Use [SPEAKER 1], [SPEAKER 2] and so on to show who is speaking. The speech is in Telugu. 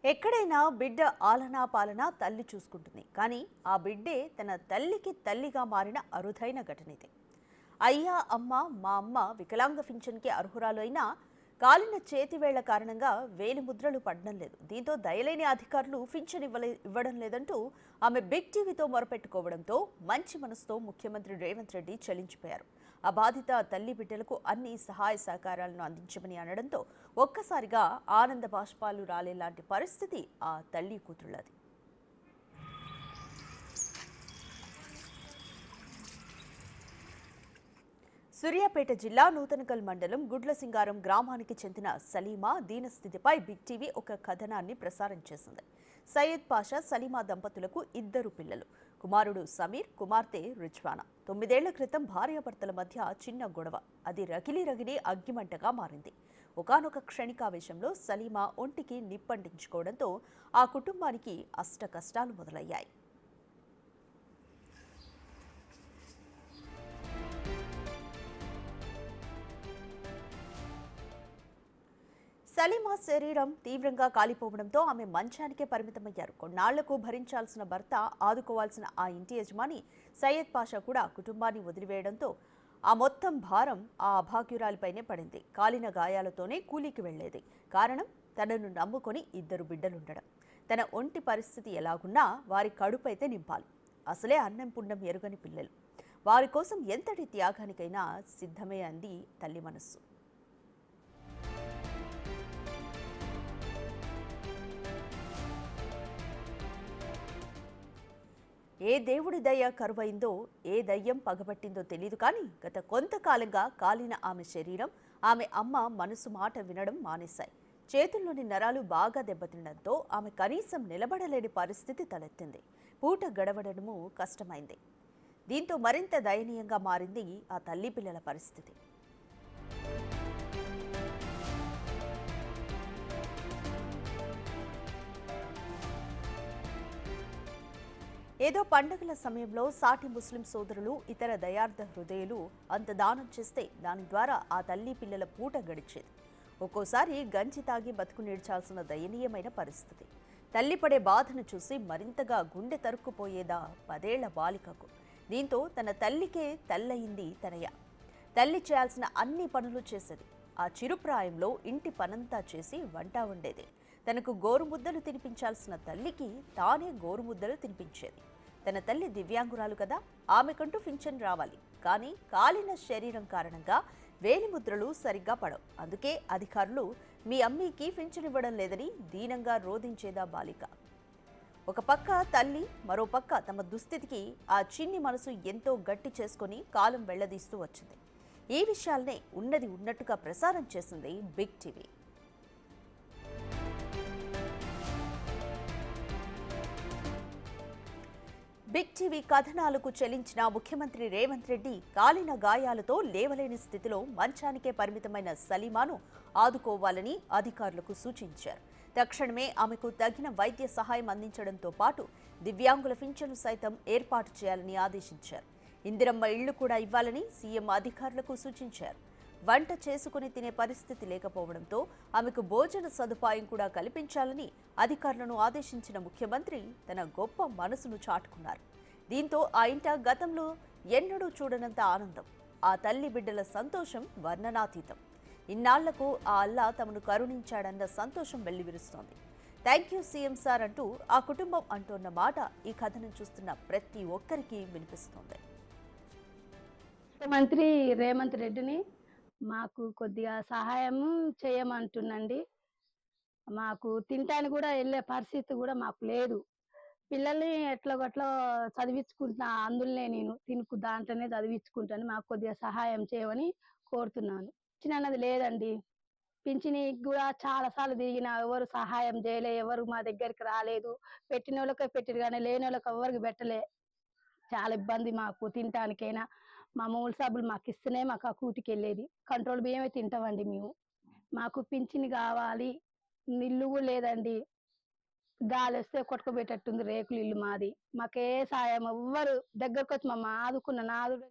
[SPEAKER 1] ఎక్కడైనా బిడ్డ ఆలనా పాలనా తల్లి చూసుకుంటుంది. కానీ ఆ బిడ్డే తన తల్లికి తల్లిగా మారిన అరుదైన ఘటన ఇది. అయ్యా అమ్మ మా అమ్మ వికలాంగ పింఛన్కి అర్హురాలు అయినా కాలిన చేతివేళ్ల కారణంగా వేలి ముద్రలు పడడం లేదు. దీంతో దయలేని అధికారులు పింఛన్ ఇవ్వడం లేదంటూ ఆమె బిగ్ టీవీతో మొరపెట్టుకోవడంతో మంచి మనసుతో ముఖ్యమంత్రి రేవంత్ రెడ్డి చెల్లించిపోయారు. ఆ బాధిత తల్లి బిడ్డలకు అన్ని సహాయ సహకారాలను అందించమని అనడంతో ఒక్కసారిగా ఆనంద బాష్పాలు రాలేలాంటి పరిస్థితి ఆ తల్లి కూతురులది. సూర్యాపేట జిల్లా నూతనకల్ మండలం గుడ్లసింగారం గ్రామానికి చెందిన సలీమా దీనస్థితిపై బిగ్ టీవీ ఒక కథనాన్ని ప్రసారం చేసింది. సయ్యద్ పాషా సలీమా దంపతులకు 2 పిల్లలు. కుమారుడు సమీర్, కుమార్తె రిజ్వానా. 9 ఏళ్ల క్రితం భార్యాభర్తల మధ్య చిన్న గొడవ. అది రగిలి అగ్గిమంటగా మారింది. ఒకానొక క్షణికావేశంలో సలీమా ఒంటికి నిప్పంటించుకోవడంతో ఆ కుటుంబానికి అష్ట కష్టాలు మొదలయ్యాయి. సలీమా శరీరం తీవ్రంగా కాలిపోవడంతో ఆమె మంచానికే పరిమితమయ్యారు. కొన్నాళ్లకు భరించాల్సిన భర్త, ఆదుకోవాల్సిన ఆ ఇంటి యజమాని సయ్యద్ పాషా కూడా కుటుంబాన్ని వదిలివేయడంతో ఆ మొత్తం భారం ఆ అభాగ్యురాలిపైనే పడింది. కాలిన గాయాలతోనే కూలీకి వెళ్లేది. కారణం తనను నమ్ముకొని 2 బిడ్డలుండడం. తన ఒంటి పరిస్థితి ఎలాగున్నా వారి కడుపైతే నింపాలి. అసలే అన్నం పుణ్యం ఎరుగని పిల్లలు. వారి కోసం ఎంతటి త్యాగానికైనా సిద్ధమే అంది తల్లి మనస్సు. ఏ దేవుడి దయ కరువైందో, ఏ దయ్యం పగబట్టిందో తెలియదు. కానీ గత కొంతకాలంగా కాలిన ఆమె శరీరం, ఆమె అమ్మ మనసు మాట వినడం మానేశాయి. చేతుల్లోని నరాలు బాగా దెబ్బతినడంతో ఆమె కనీసం నిలబడలేని పరిస్థితి తలెత్తింది. పూట గడవడము కష్టమైంది. దీంతో మరింత దయనీయంగా మారింది ఆ తల్లి పిల్లల పరిస్థితి. ఏదో పండుగల సమయంలో సాటి ముస్లిం సోదరులు, ఇతర దయార్థ హృదయులు అంత దానం చేస్తే దాని ద్వారా ఆ తల్లి పిల్లల పూట గడిచేది. ఒక్కోసారి గంజి తాగి బతుకు నేర్చాల్సిన దయనీయమైన పరిస్థితి. తల్లి పడే బాధను చూసి మరింతగా గుండె తరుక్కుపోయేదా 10 ఏళ్ల బాలికకు. దీంతో తన తల్లికే తల్లయింది తనయ. తల్లి చేయాల్సిన అన్ని పనులు చేసేది. ఆ చిరుప్రాయంలో ఇంటి పనంతా చేసి వంట వండేది. తనకు గోరుముద్దలు తినిపించాల్సిన తల్లికి తానే గోరుముద్దలు తినిపించేది. తన తల్లి దివ్యాంగురాలు కదా, ఆమెకంటూ పింఛన్ రావాలి. కానీ కాలిన శరీరం కారణంగా వేలిముద్రలు సరిగ్గా పడవు. అందుకే అధికారులు మీ అమ్మీకి పింఛన్ ఇవ్వడం లేదని దీనంగా రోధించేదా బాలిక. ఒక పక్క తల్లి, మరో పక్క తమ దుస్థితికి ఆ చిన్ని మనసు ఎంతో గట్టి చేసుకుని కాలం వెళ్లదీస్తూ వచ్చింది. ఈ విషయాలనే ఉన్నది ఉన్నట్టుగా ప్రసారం చేసింది బిగ్ టీవీ. బిగ్ టీవీ కథనాలకు చెల్లించిన ముఖ్యమంత్రి రేవంత్ రెడ్డి కాలిన గాయాలతో లేవలేని స్థితిలో మంచానికే పరిమితమైన సలీమాను ఆదుకోవాలని అధికారులకు సూచించారు. తక్షణమే ఆమెకు తగిన వైద్య సహాయం అందించడంతో పాటు దివ్యాంగుల పింఛను సైతం ఏర్పాటు చేయాలని ఆదేశించారు. ఇందిరమ్మ ఇళ్లు కూడా ఇవ్వాలని సీఎం అధికారులకు సూచించారు. వంట చేసుకుని తినే పరిస్థితి లేకపోవడంతో ఆమెకు భోజన సదుపాయం కూడా కల్పించాలని అధికారులను ఆదేశించిన ముఖ్యమంత్రి తన గొప్ప మనసును చాటుకున్నారు. దీంతో ఆ ఇంట గతంలో ఎన్నడూ చూడనంత ఆనందం. ఆ తల్లి బిడ్డల సంతోషం వర్ణనాతీతం. ఇన్నాళ్లకు ఆ అల్లా తమను కరుణించాడన్న సంతోషం వెల్లివిరుస్తోంది. థ్యాంక్ యూ సీఎం సార్ అంటూ ఆ కుటుంబం అంటున్న మాట ఈ కథను చూస్తున్న ప్రతి ఒక్కరికి వినిపిస్తోంది.
[SPEAKER 2] ముఖ్యమంత్రి రేవంత్ రెడ్డిని మాకు కొద్దిగా సహాయం చేయమంటున్నండి. మాకు తినటానికి కూడా వెళ్ళే పరిస్థితి కూడా మాకు లేదు. పిల్లల్ని ఎట్లా గట్లా చదివించుకుంటున్నా, అందులోనే నేను తినుకు దాంట్లోనే చదివించుకుంటాను. మాకు కొద్దిగా సహాయం చేయమని కోరుతున్నాను. పింఛన్ అన్నది లేదండి. పింఛనికి కూడా చాలా సార్లు తిరిగిన, ఎవరు సహాయం చేయలే, ఎవరు మా దగ్గరికి రాలేదు. పెట్టిన వాళ్ళకే పెట్టిరు కానీ లేని వాళ్ళకి ఎవరికి పెట్టలే. చాలా ఇబ్బంది మాకు తినటానికైనా. మా మూల సబ్బులు మాకు ఇస్తేనే మాకు ఆ కూటికి వెళ్ళేది. కంట్రోల్ బియ్యమే తింటామండి మేము. మాకు పింఛన్ కావాలి. ఇల్లు కూడా లేదండి. గాలి వస్తే కొట్టుకుపోయేటట్టుంది రేకులు ఇల్లు మాది. మాకే సాయం ఎవ్వరు దగ్గరకు వచ్చి మమ్మల్ని ఆదుకున్న నాదుడు